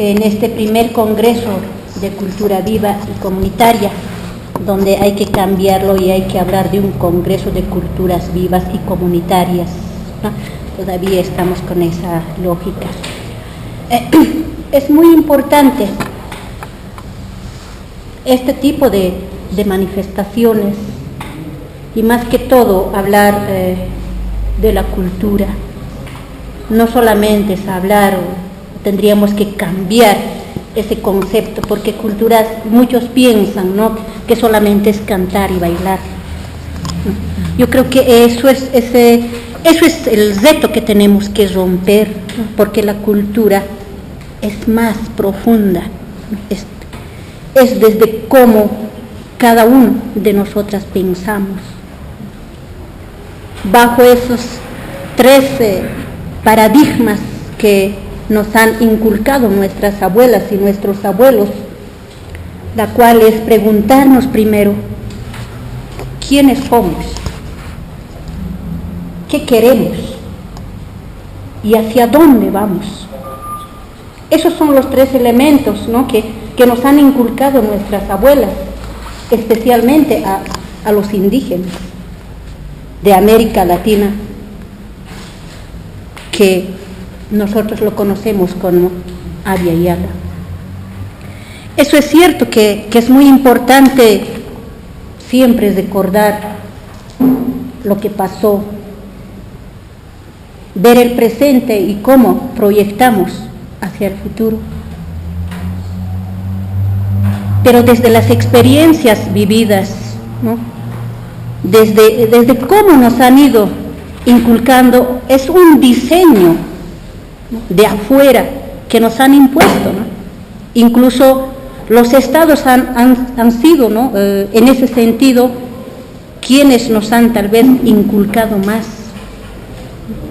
En este primer Congreso de Cultura Viva y Comunitaria, donde hay que cambiarlo y hay que hablar de un Congreso de Culturas Vivas y Comunitarias, ¿no? Todavía estamos con esa lógica. Es muy importante este tipo de manifestaciones y más que todo hablar de la cultura. No solamente es hablar, tendríamos que cambiar ese concepto, porque culturas, muchos piensan, ¿no?, que solamente es cantar y bailar. Yo creo que eso es el reto que tenemos que romper, ¿no?, porque la cultura es más profunda, es desde cómo cada uno de nosotras pensamos. Bajo esos 13 paradigmas que nos han inculcado nuestras abuelas y nuestros abuelos, la cual es preguntarnos primero, ¿quiénes somos? ¿Qué queremos? ¿Y hacia dónde vamos? Esos son los 3 elementos, ¿no?, que nos han inculcado nuestras abuelas, especialmente a los indígenas de América Latina, que nosotros lo conocemos como Abya Yala. Eso es cierto que es muy importante siempre recordar lo que pasó, ver el presente y cómo proyectamos hacia el futuro. Pero desde las experiencias vividas, ¿no?, desde cómo nos han ido inculcando, es un diseño, ¿no?, de afuera que nos han impuesto, ¿no? Incluso los estados han sido, ¿no?, en ese sentido, quienes nos han tal vez inculcado más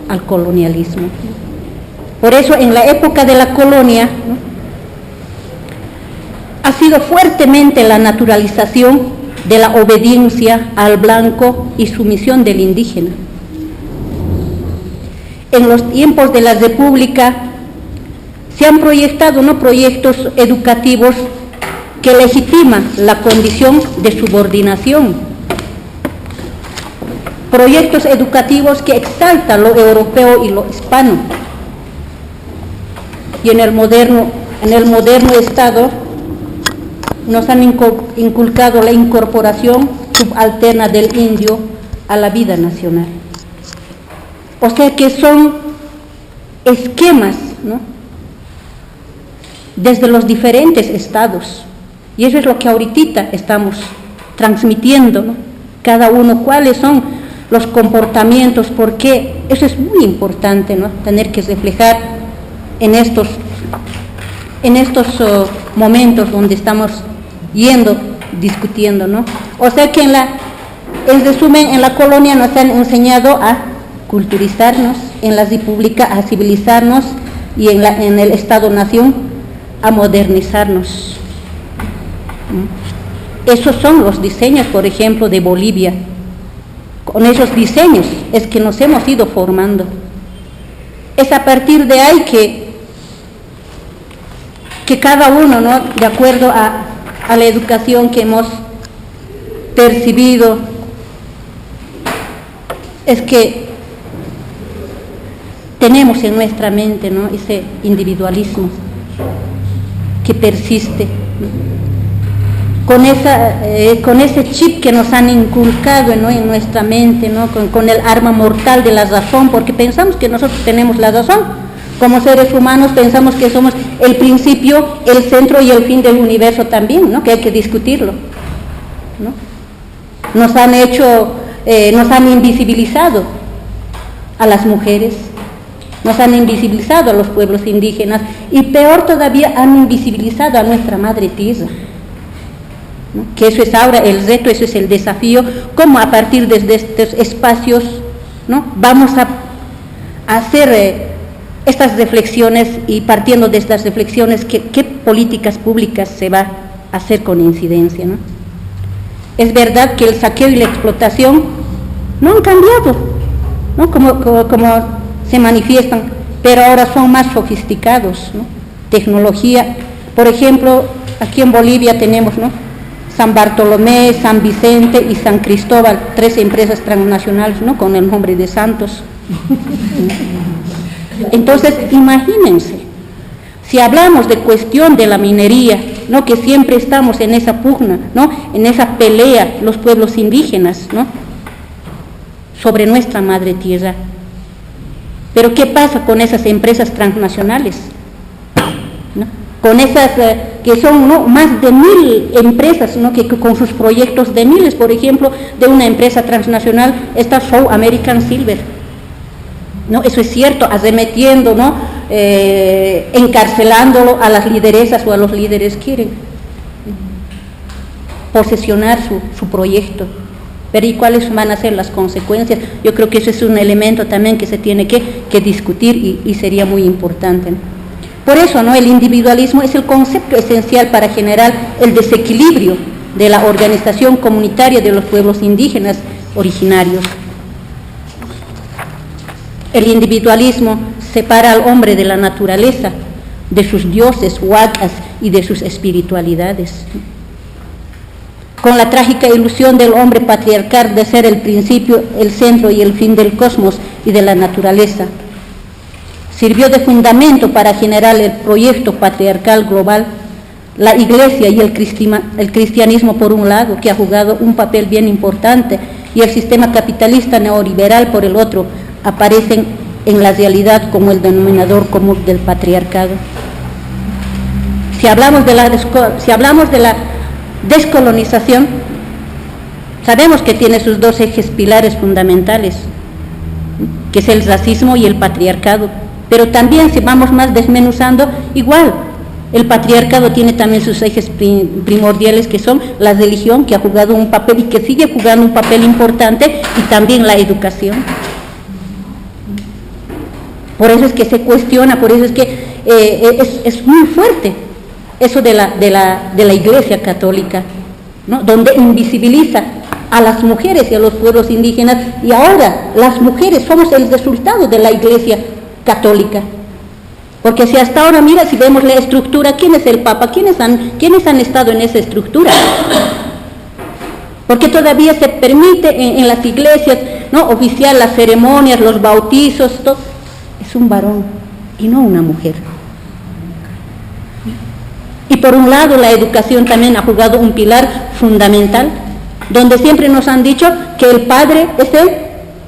al colonialismo. Por eso en la época de la colonia, ¿no?, ha sido fuertemente la naturalización de la obediencia al blanco y sumisión del indígena. En los tiempos de la República se han proyectado, ¿no?, proyectos educativos que legitiman la condición de subordinación, proyectos educativos que exaltan lo europeo y lo hispano. Y en el moderno Estado nos han inculcado la incorporación subalterna del indio a la vida nacional. O sea que son esquemas, ¿no?, desde los diferentes estados. Y eso es lo que ahorita estamos transmitiendo, ¿no?, cada uno, cuáles son los comportamientos, porque eso es muy importante, ¿no?, tener que reflejar en estos momentos donde estamos discutiendo, ¿no? O sea que en resumen, en la colonia nos han enseñado a culturizarnos, en la república a civilizarnos y en el Estado-nación a modernizarnos. Esos son los diseños, por ejemplo, de Bolivia. Con esos diseños es que nos hemos ido formando. Es a partir de ahí que cada uno, ¿no?, de acuerdo a la educación que hemos percibido, es que tenemos en nuestra mente, ¿no?, ese individualismo que persiste, ¿no?, con ese chip que nos han inculcado, ¿no?, en nuestra mente, ¿no?, con el arma mortal de la razón, porque pensamos que nosotros tenemos la razón. Como seres humanos pensamos que somos el principio, el centro y el fin del universo también, ¿no?, que hay que discutirlo, ¿no? Nos han invisibilizado a las mujeres, nos han invisibilizado a los pueblos indígenas y peor todavía han invisibilizado a nuestra madre tierra, ¿no?, que eso es ahora el reto, eso es el desafío, cómo a partir de estos espacios, ¿no?, vamos a hacer estas reflexiones, y partiendo de estas reflexiones, ¿qué políticas públicas se va a hacer con incidencia, ¿no? Es verdad que el saqueo y la explotación no han cambiado, ¿no?, como se manifiestan, pero ahora son más sofisticados, ¿no? tecnología. Por ejemplo, aquí en Bolivia tenemos, ¿no?, San Bartolomé, San Vicente y San Cristóbal, 3 empresas transnacionales, ¿no?, con el nombre de santos. Entonces, imagínense, si hablamos de cuestión de la minería, ¿no?, que siempre estamos en esa pugna, ¿no?, en esa pelea, los pueblos indígenas, ¿no?, sobre nuestra madre tierra. Pero ¿qué pasa con esas empresas transnacionales? ¿No? Con esas que son, ¿no?, más de 1000 empresas, ¿no?, que con sus proyectos de miles. Por ejemplo, de una empresa transnacional está South American Silver, ¿no? Eso es cierto, arremetiendo, ¿no?, encarcelándolo a las lideresas o a los líderes, quieren posesionar su proyecto. Pero ¿y cuáles van a ser las consecuencias? Yo creo que ese es un elemento también que se tiene que discutir y sería muy importante, ¿no? Por eso, ¿no?, el individualismo es el concepto esencial para generar el desequilibrio de la organización comunitaria de los pueblos indígenas originarios. El individualismo separa al hombre de la naturaleza, de sus dioses, huacas y de sus espiritualidades. Con la trágica ilusión del hombre patriarcal de ser el principio, el centro y el fin del cosmos y de la naturaleza, sirvió de fundamento para generar el proyecto patriarcal global, la Iglesia y el cristianismo por un lado, que ha jugado un papel bien importante, y el sistema capitalista neoliberal por el otro, aparecen en la realidad como el denominador común del patriarcado. Si hablamos de la descolonización, sabemos que tiene sus 2 ejes pilares fundamentales, que es el racismo y el patriarcado. Pero también, si vamos más desmenuzando, igual, el patriarcado tiene también sus ejes primordiales, que son la religión, que ha jugado un papel y que sigue jugando un papel importante, y también la educación. Por eso es que se cuestiona, por eso es que es muy fuerte eso de la Iglesia católica, ¿no?, donde invisibiliza a las mujeres y a los pueblos indígenas, y ahora las mujeres somos el resultado de la Iglesia católica. Porque si hasta ahora, mira, si vemos la estructura, ¿quién es el Papa? ¿Quiénes han estado en esa estructura? Porque todavía se permite en las iglesias, ¿no?, oficiar las ceremonias, los bautizos, todo. Es un varón y no una mujer. Y por un lado, la educación también ha jugado un pilar fundamental, donde siempre nos han dicho que el padre es el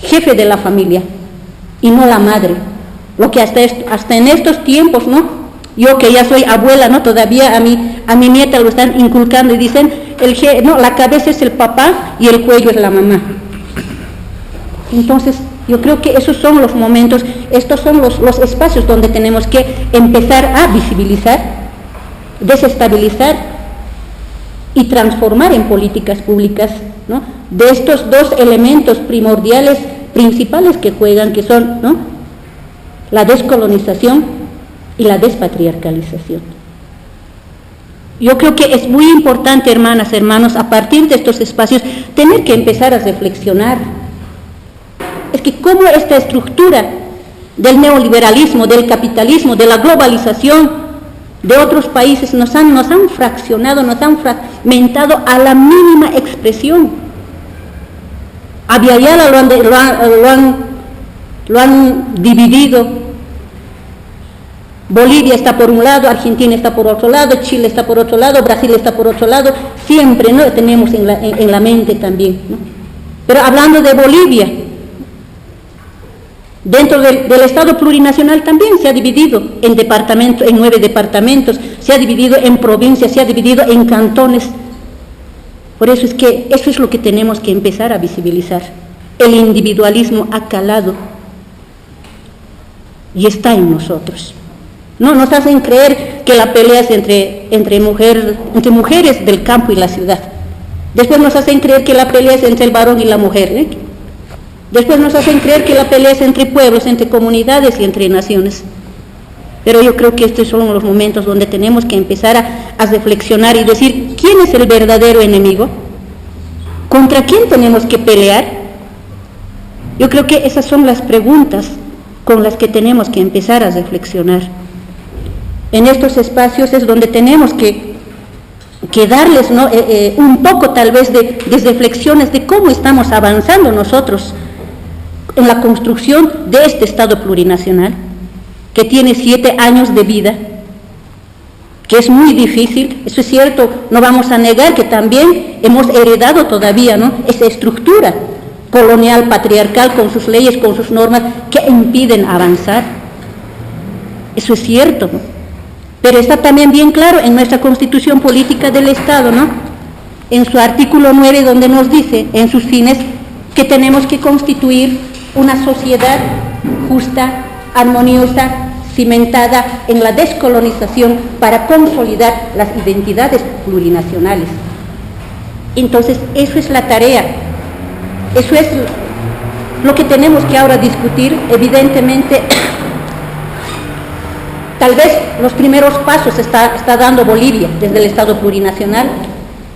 jefe de la familia y no la madre. Lo que hasta en estos tiempos, ¿no?, yo que ya soy abuela, ¿no?, todavía a mi nieta lo están inculcando y dicen, la cabeza es el papá y el cuello es la mamá. Entonces, yo creo que esos son los momentos, estos son los espacios donde tenemos que empezar a visibilizar, desestabilizar y transformar en políticas públicas, ¿no?, de estos 2 elementos primordiales, principales que juegan, que son, ¿no?, la descolonización y la despatriarcalización. Yo creo que es muy importante, hermanas, hermanos, a partir de estos espacios, tener que empezar a reflexionar. Es que cómo esta estructura del neoliberalismo, del capitalismo, de la globalización de otros países nos han fraccionado, nos han fragmentado a la mínima expresión. A Viayala lo han dividido. Bolivia está por un lado, Argentina está por otro lado, Chile está por otro lado, Brasil está por otro lado, siempre, ¿no?, tenemos en la mente también, ¿no? Pero hablando de Bolivia, dentro del Estado plurinacional también se ha dividido en departamentos, en 9 departamentos, se ha dividido en provincias, se ha dividido en cantones. Por eso es que eso es lo que tenemos que empezar a visibilizar. El individualismo ha calado y está en nosotros. No nos hacen creer que la pelea es entre mujeres del campo y la ciudad. Después nos hacen creer que la pelea es entre el varón y la mujer, ¿eh? Después nos hacen creer que la pelea es entre pueblos, entre comunidades y entre naciones. Pero yo creo que estos son los momentos donde tenemos que empezar a reflexionar y decir, ¿quién es el verdadero enemigo? ¿Contra quién tenemos que pelear? Yo creo que esas son las preguntas con las que tenemos que empezar a reflexionar. en estos espacios es donde tenemos que darles, ¿no?, un poco tal vez de reflexiones de cómo estamos avanzando nosotros en la construcción de este Estado plurinacional, que tiene 7 años de vida, que es muy difícil. Eso es cierto, no vamos a negar que también hemos heredado todavía, ¿no?, esa estructura colonial, patriarcal, con sus leyes, con sus normas, que impiden avanzar. Eso es cierto, ¿no? Pero está también bien claro en nuestra Constitución Política del Estado, ¿no?, en su artículo 9, donde nos dice, en sus fines, que tenemos que constituir una sociedad justa, armoniosa, cimentada en la descolonización para consolidar las identidades plurinacionales. Entonces, eso es la tarea, eso es lo que tenemos que ahora discutir. Evidentemente, tal vez los primeros pasos está dando Bolivia desde el Estado plurinacional.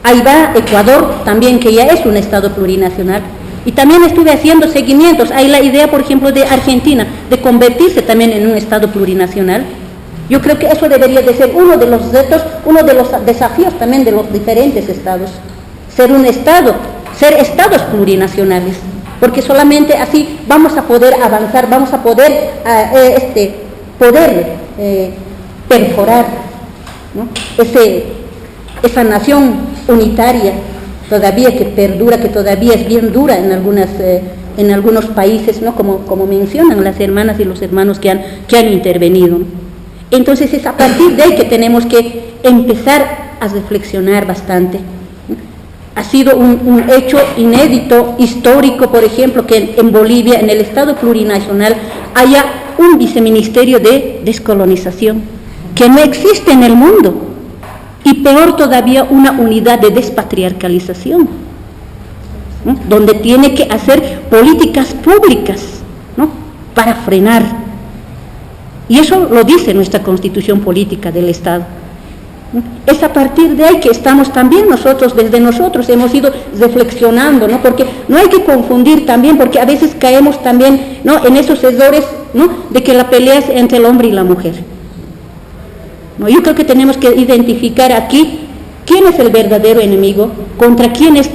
Ahí va Ecuador también, que ya es un Estado plurinacional. Y también estuve haciendo seguimientos. Hay la idea, por ejemplo, de Argentina, de convertirse también en un Estado plurinacional. Yo creo que eso debería de ser uno de los retos, uno de los desafíos también de los diferentes estados. Ser un Estado, ser estados plurinacionales, porque solamente así vamos a poder avanzar, vamos a poder perforar, ¿no?, esa nación unitaria todavía que perdura, que todavía es bien dura en algunos países, ¿no?, como mencionan las hermanas y los hermanos que han intervenido, ¿no? Entonces es a partir de ahí que tenemos que empezar a reflexionar bastante. Ha sido un hecho inédito, histórico, por ejemplo, que en Bolivia, en el Estado plurinacional, haya un viceministerio de descolonización, que no existe en el mundo. Y peor todavía, una unidad de despatriarcalización, ¿no?, donde tiene que hacer políticas públicas, ¿no?, para frenar. Y eso lo dice nuestra Constitución Política del Estado. Es a partir de ahí que estamos también desde nosotros hemos ido reflexionando, ¿no?, porque no hay que confundir también, porque a veces caemos también, ¿no?, en esos errores, ¿no?, de que la pelea es entre el hombre y la mujer. No, yo creo que tenemos que identificar aquí quién es el verdadero enemigo, contra quién es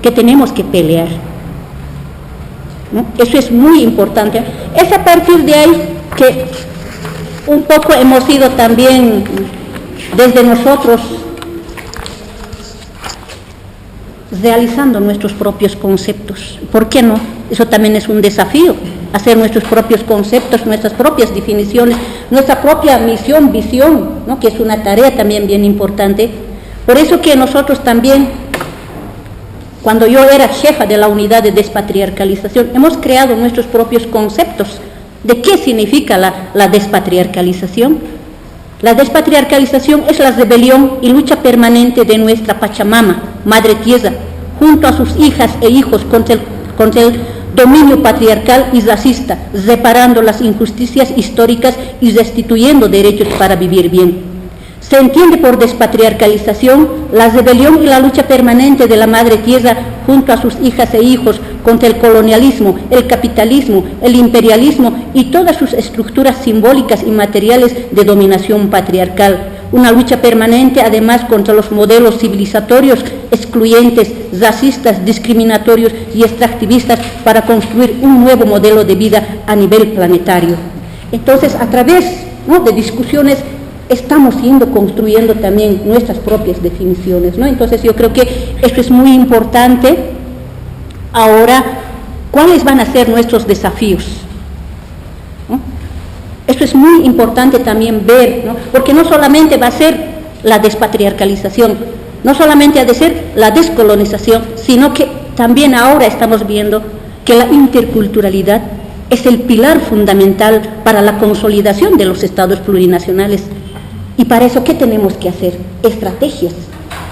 que tenemos que pelear, ¿no? Eso es muy importante. Es a partir de ahí que un poco hemos ido también desde nosotros realizando nuestros propios conceptos. ¿Por qué no? Eso también es un desafío, hacer nuestros propios conceptos, nuestras propias definiciones, nuestra propia misión, visión, ¿no?, que es una tarea también bien importante. Por eso que nosotros también, cuando yo era jefa de la unidad de despatriarcalización, hemos creado nuestros propios conceptos de qué significa la despatriarcalización. La despatriarcalización es la rebelión y lucha permanente de nuestra Pachamama, Madre Tierra, junto a sus hijas e hijos contra el dominio patriarcal y racista, reparando las injusticias históricas y restituyendo derechos para vivir bien. Se entiende por despatriarcalización la rebelión y la lucha permanente de la Madre Tierra junto a sus hijas e hijos contra el colonialismo, el capitalismo, el imperialismo y todas sus estructuras simbólicas y materiales de dominación patriarcal. Una lucha permanente además contra los modelos civilizatorios excluyentes, racistas, discriminatorios y extractivistas para construir un nuevo modelo de vida a nivel planetario. Entonces, a través, ¿no?, de discusiones estamos construyendo también nuestras propias definiciones, ¿no? Entonces yo creo que esto es muy importante. Ahora, ¿cuáles van a ser nuestros desafíos? ¿No? Esto es muy importante también ver, ¿no?, porque no solamente va a ser la despatriarcalización, no solamente ha de ser la descolonización, sino que también ahora estamos viendo que la interculturalidad es el pilar fundamental para la consolidación de los estados plurinacionales. Y para eso, ¿qué tenemos que hacer? Estrategias,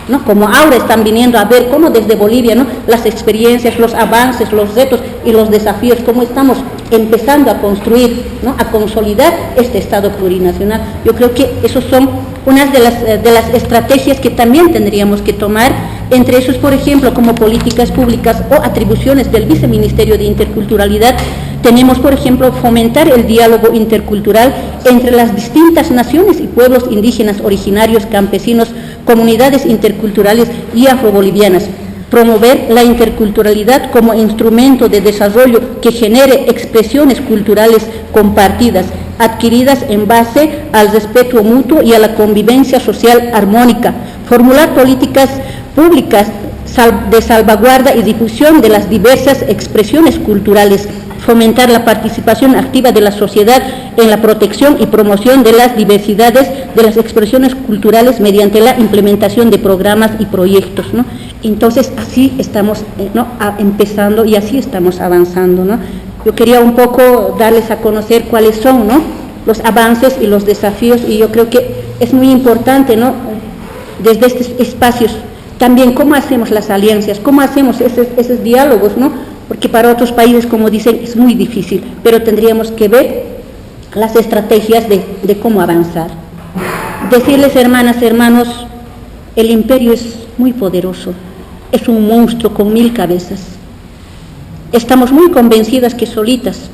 ¿no? Como ahora están viniendo a ver cómo desde Bolivia, ¿no?, las experiencias, los avances, los retos y los desafíos, cómo estamos empezando a construir, ¿no?, a consolidar este Estado plurinacional. Yo creo que esos son unas de las estrategias que también tendríamos que tomar, entre esos, por ejemplo, como políticas públicas o atribuciones del Viceministerio de Interculturalidad, Tenemos, por ejemplo, fomentar el diálogo intercultural entre las distintas naciones y pueblos indígenas originarios, campesinos, comunidades interculturales y afrobolivianas. Promover la interculturalidad como instrumento de desarrollo que genere expresiones culturales compartidas, adquiridas en base al respeto mutuo y a la convivencia social armónica. Formular políticas públicas de salvaguarda y difusión de las diversas expresiones culturales. Fomentar la participación activa de la sociedad en la protección y promoción de las diversidades de las expresiones culturales mediante la implementación de programas y proyectos, ¿no? Entonces, así estamos empezando y así estamos avanzando, ¿no? Yo quería un poco darles a conocer cuáles son, ¿no?, los avances y los desafíos, y yo creo que es muy importante, ¿no?, desde estos espacios, también cómo hacemos las alianzas, cómo hacemos esos diálogos, ¿no?, porque para otros países, como dicen, es muy difícil, pero tendríamos que ver las estrategias de cómo avanzar. Decirles, hermanas, hermanos, el imperio es muy poderoso, es un monstruo con 1000 cabezas. Estamos muy convencidas que solitas,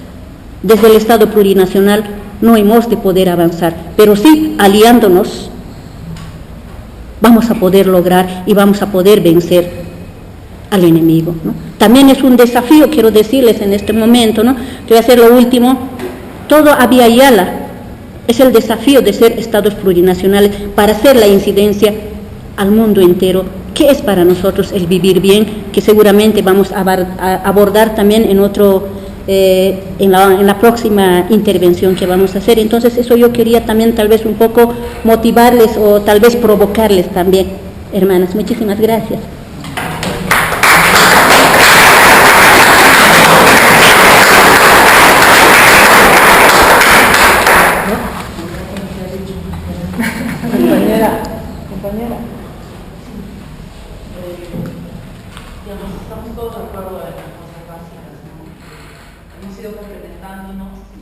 desde el Estado plurinacional, no hemos de poder avanzar, pero sí, aliándonos, vamos a poder lograr y vamos a poder vencer al enemigo, ¿no? También es un desafío, quiero decirles en este momento, ¿no?, voy a hacer lo último, todo Abya Yala es el desafío de ser estados plurinacionales para hacer la incidencia al mundo entero. ¿Qué es para nosotros el vivir bien? Que seguramente vamos a abordar también en la próxima intervención que vamos a hacer. Entonces, eso yo quería también tal vez un poco motivarles o tal vez provocarles también, hermanas. Muchísimas gracias. Compañera, digamos, estamos todos de acuerdo en las cosas básicas, ¿no? Hemos ido complementándonos.